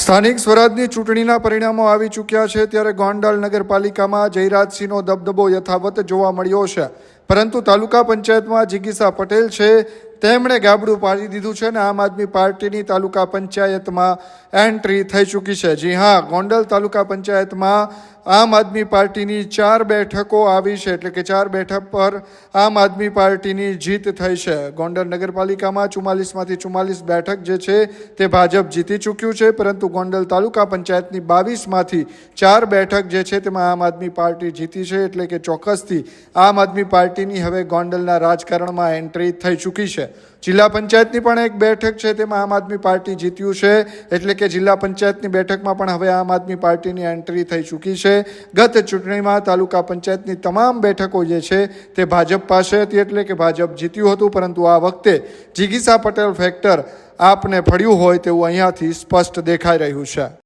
સ્થાનિક સ્વરાજની ચૂંટણીના પરિણામો આવી ચૂક્યા છે ત્યારે ગોંડલ નગરપાલિકામાં જયરાજસિંહનો દબદબો યથાવત જોવા મળ્યો છે, પરંતુ તાલુકા પંચાયતમાં જિગીસા પટેલ છે તેમણે ગાબડું પાડી દીધું છે અને આમ આદમી પાર્ટીની તાલુકા પંચાયતમાં એન્ટ્રી થઈ ચૂકી છે। જી હા, ગોંડલ તાલુકા પંચાયતમાં આમ આદમી પાર્ટીની 4 બેઠકો આવી છે, એટલે કે 4 બેઠક પર આમ આદમી પાર્ટીની જીત થઈ છે। ગોંડલ નગરપાલિકામાં 44માંથી 44 બેઠક જે છે તે ભાજપ જીતી ચૂક્યું છે, પરંતુ ગોંડલ તાલુકા પંચાયતની 22માંથી 4 બેઠક જે છે તેમાં આમ આદમી પાર્ટી જીતી છે, એટલે કે ચોક્કસથી આમ આદમી પાર્ટીની હવે ગોંડલના રાજકારણમાં એન્ટ્રી થઈ ચૂકી છે। જિલ્લા પંચાયતની પણ એક બેઠક છે તેમાં આમ આદમી પાર્ટી જીત્યું છે, એટલે કે જિલ્લા પંચાયતની બેઠકમાં પણ હવે આમ આદમી પાર્ટીની એન્ટ્રી થઈ ચૂકી છે। ગત ચૂંટણીમાં તાલુકા પંચાયતની તમામ બેઠકો જે છે તે ભાજપ પાસે હતી, એટલે કે ભાજપ જીત્યું હતું, પરંતુ આ વખતે જિગીસા પટેલ ફેક્ટર આપને ફળ્યું હોય તેવું અહીંયાથી સ્પષ્ટ દેખાઈ રહ્યું છે।